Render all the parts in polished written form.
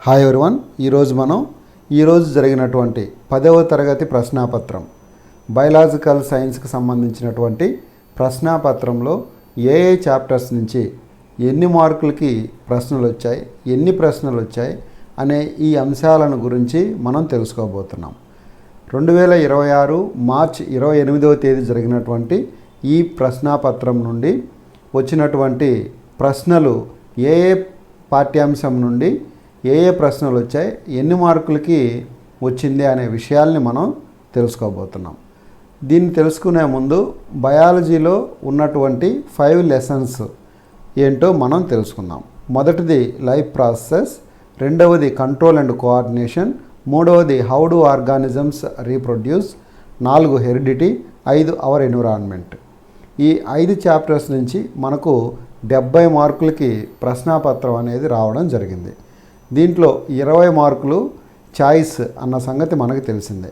Hi everyone, ఈరోజు జరిగినటువంటి 10వ తరగతి ప్రశ్నాపత్రం బయలాజికల్ సైన్స్కి సంబంధించినటువంటి ప్రశ్నాపత్రంలో ఏ చాప్టర్స్ నుంచి ఎన్ని మార్కులకి ప్రశ్నలు వచ్చాయి, ఎన్ని ప్రశ్నలు వచ్చాయి అనే ఈ అంశాలను గురించి మనం తెలుసుకోబోతున్నాం. 2026 మార్చి 28వ తేదీ జరిగినటువంటి ఈ ప్రశ్నాపత్రం నుండి వచ్చినటువంటి ప్రశ్నలు ఏ పాఠ్యాంశం నుండి ఏ ప్రశ్నలు వచ్చాయి, ఎన్ని మార్కులకి వచ్చింది అనే విషయాల్ని మనం తెలుసుకోబోతున్నాం. దీన్ని తెలుసుకునే ముందు బయాలజీలో ఉన్నటువంటి 5 లెసన్స్ ఏంటో మనం తెలుసుకుందాం. మొదటిది లైఫ్ ప్రాసెస్, రెండవది కంట్రోల్ అండ్ కోఆర్డినేషన్, మూడవది how do organisms reproduce, 4 heredity, 5 hour environment. ఈ 5 చాప్టర్స్ నుంచి మనకు 70 మార్కులకి ప్రశ్నాపత్రం అనేది రావడం జరిగింది. దీంట్లో 20 మార్కులు చాయిస్ అన్న సంగతి మనకు తెలిసిందే.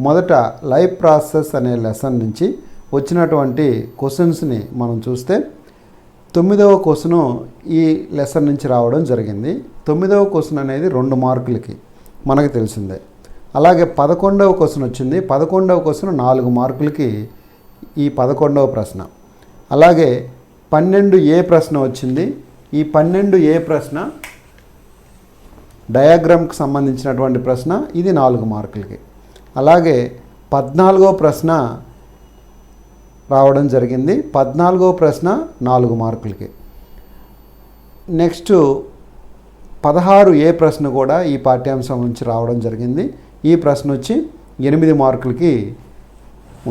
మొదట లైఫ్ ప్రాసెస్ అనే లెసన్ నుంచి వచ్చినటువంటి క్వశ్చన్స్ని మనం చూస్తే 9వ క్వశ్చను ఈ లెసన్ నుంచి రావడం జరిగింది. 9వ క్వశ్చన్ అనేది 2 మార్కులకి మనకు తెలిసిందే. అలాగే 11వ క్వశ్చన్ వచ్చింది. 11వ క్వశ్చన్ 4 మార్కులకి ఈ 11వ ప్రశ్న. అలాగే 12A ప్రశ్న వచ్చింది. ఈ 12A ప్రశ్న డయాగ్రామ్కి సంబంధించినటువంటి ప్రశ్న, ఇది 4 మార్కులకి. అలాగే 14వ ప్రశ్న రావడం జరిగింది. 14వ ప్రశ్న 4 మార్కులకి. నెక్స్ట్ 16A ప్రశ్న కూడా ఈ పాఠ్యాంశం నుంచి రావడం జరిగింది. ఈ ప్రశ్న వచ్చి 8 మార్కులకి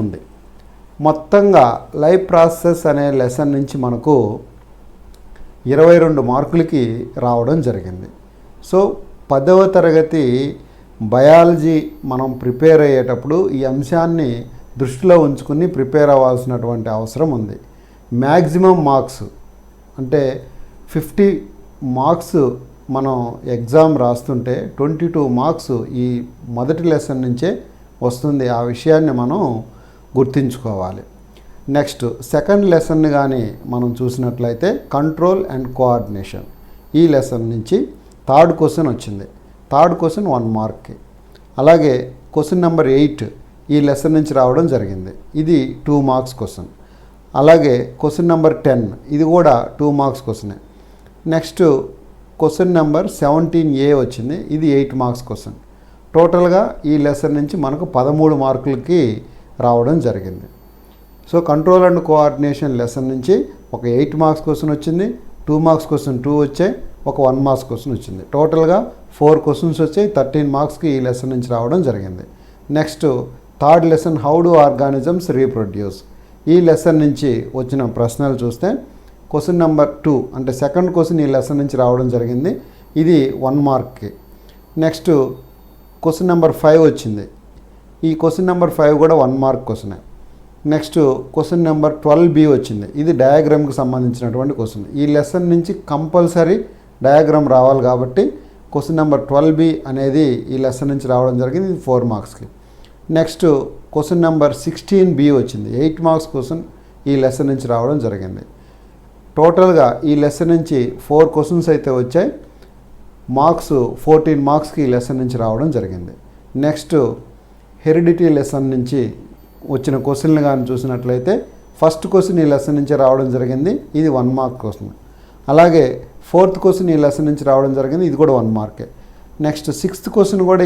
ఉంది. మొత్తంగా లైఫ్ ప్రాసెస్ అనే లెసన్ నుంచి మనకు 22 మార్కులకి రావడం జరిగింది. సో 10వ తరగతి బయాలజీ మనం ప్రిపేర్ అయ్యేటప్పుడు ఈ అంశాన్ని దృష్టిలో ఉంచుకుని ప్రిపేర్ అవ్వాల్సినటువంటి అవసరం ఉంది. మ్యాక్సిమం మార్క్స్ అంటే 50 మార్క్స్ మనం ఎగ్జామ్ రాస్తుంటే 22 మార్క్స్ ఈ మొదటి లెసన్ నుంచే వస్తుంది. ఆ విషయాన్ని మనం గుర్తుంచుకోవాలి. నెక్స్ట్ సెకండ్ లెసన్ కానీ మనం చూసినట్లయితే కంట్రోల్ అండ్ కోఆర్డినేషన్, ఈ లెసన్ నుంచి 3rd క్వశ్చన్ వచ్చింది. 3rd question 1 మార్క్కి. అలాగే క్వశ్చన్ నెంబర్ 8 ఈ లెసన్ నుంచి రావడం జరిగింది. ఇది 2 మార్క్స్ క్వశ్చన్. అలాగే క్వశ్చన్ నెంబర్ 10 ఇది కూడా 2 మార్క్స్ క్వశ్చనే. నెక్స్ట్ క్వశ్చన్ నెంబర్ 17A వచ్చింది. ఇది 8 మార్క్స్ క్వశ్చన్. టోటల్గా ఈ లెసన్ నుంచి మనకు 13 మార్కులకి రావడం జరిగింది. So control and coordination lesson నుంచి ఒక 8 మార్క్స్ క్వశ్చన్ వచ్చింది, 2 మార్క్స్ క్వశ్చన్ 2 వచ్చాయి, ఒక 1 మార్క్స్ క్వశ్చన్ వచ్చింది. టోటల్గా 4 క్వశ్చన్స్ వచ్చాయి. 13 మార్క్స్కి ఈ లెసన్ నుంచి రావడం జరిగింది. Next 3rd lesson how do organisms reproduce, ఈ లెసన్ నుంచి వచ్చిన ప్రశ్నలు చూస్తే క్వశ్చన్ నెంబర్ 2 అంటే సెకండ్ క్వశ్చన్ ఈ లెసన్ నుంచి రావడం జరిగింది. ఇది 1 మార్క్కి. నెక్స్ట్ క్వశ్చన్ నెంబర్ 5 వచ్చింది. ఈ క్వశ్చన్ నెంబర్ 5 కూడా 1 మార్క్ క్వశ్చనే. నెక్స్ట్ క్వశ్చన్ నెంబర్ 12B వచ్చింది. ఇది డయాగ్రామ్కి సంబంధించినటువంటి క్వశ్చన్. ఈ లెసన్ నుంచి కంపల్సరీ డయాగ్రామ్ రావాలి కాబట్టి క్వశ్చన్ నెంబర్ 12B అనేది ఈ లెసన్ నుంచి రావడం జరిగింది. ఇది 4 మార్క్స్కి. నెక్స్ట్ క్వశ్చన్ నెంబర్ 16B వచ్చింది. 8 మార్క్స్ క్వశ్చన్ ఈ లెసన్ నుంచి రావడం జరిగింది. టోటల్గా ఈ లెసన్ నుంచి 4 క్వశ్చన్స్ అయితే వచ్చాయి. మార్క్స్ 14 మార్క్స్కి ఈ లెసన్ నుంచి రావడం జరిగింది. నెక్స్ట్ హెరిడిటీ లెసన్ నుంచి వచ్చిన క్వశ్చన్లు కానీ చూసినట్లయితే ఫస్ట్ క్వశ్చన్ ఈ లెసన్ నుంచి రావడం జరిగింది. ఇది 1 మార్క్ క్వశ్చన్. అలాగే 4th క్వశ్చన్ ఈ లెసన్ నుంచి రావడం జరిగింది. ఇది కూడా 1 మార్కే. నెక్స్ట్ 6th క్వశ్చన్ కూడా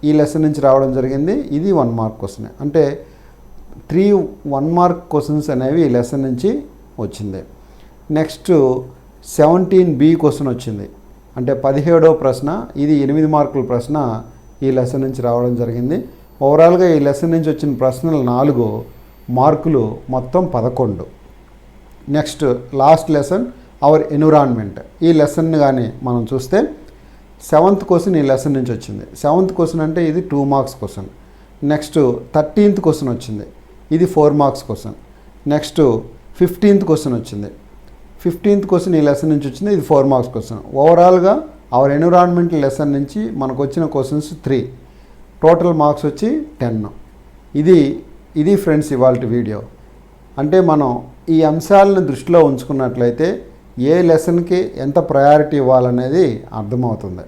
ఈ లెసన్ నుంచి రావడం జరిగింది. ఇది 1 మార్క్ క్వశ్చనే. అంటే 3 1 మార్క్ క్వశ్చన్స్ అనేవి ఈ లెసన్ నుంచి వచ్చింది. నెక్స్ట్ 17B క్వశ్చన్ వచ్చింది. అంటే 17వ ప్రశ్న, ఇది 8 మార్కుల ప్రశ్న ఈ లెసన్ నుంచి రావడం జరిగింది. ఓవరాల్గా ఈ లెసన్ నుంచి వచ్చిన ప్రశ్నలు 4 మార్కులు, మొత్తం 11. Next last lesson hour environment, ఈ లెసన్ కానీ మనం చూస్తే 7th క్వశ్చన్ ఈ లెసన్ నుంచి వచ్చింది. 7th క్వశ్చన్ అంటే ఇది 2 marks question. Next 13th question వచ్చింది. ఇది 4 marks question. Next 15th question వచ్చింది. 15th క్వశ్చన్ ఈ లెసన్ నుంచి వచ్చింది. ఇది 4 మార్క్స్ క్వశ్చన్. ఓవరాల్గా అవర్ ఎన్విరాన్మెంట్ లెసన్ నుంచి మనకు వచ్చిన క్వశ్చన్స్ 3, టోటల్ మార్క్స్ వచ్చి 10. ఇది ఫ్రెండ్స్ ఇవాల్టి వీడియో. అంటే మనం ఈ అంశాలను దృష్టిలో ఉంచుకున్నట్లయితే ఏ లెసన్కి ఎంత ప్రయారిటీ ఇవ్వాలనేది అర్థమవుతుంది.